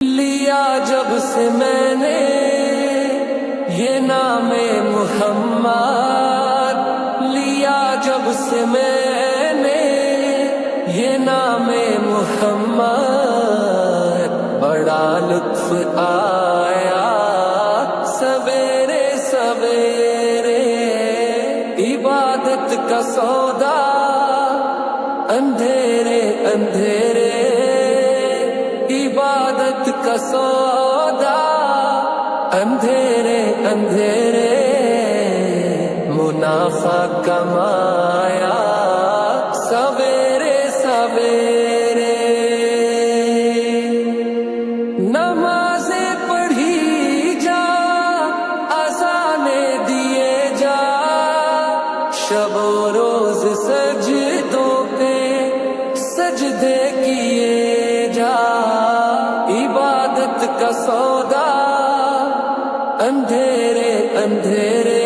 لیا جب سے میں نے یہ نام محمد، لیا جب سے میں نے یہ نام محمد، بڑا لطف آیا سویرے سویرے، عبادت کا سودا اندھیرے اندھیرے، عبادت کا سودا اندھیرے اندھیرے، منافع کمایا سویرے سویرے، نمازیں پڑھی جا، اذانیں دیے جا، شب و روز سجدوں پہ سجدے کیے جا، عبادت کا سودا اندھیرے اندھیرے،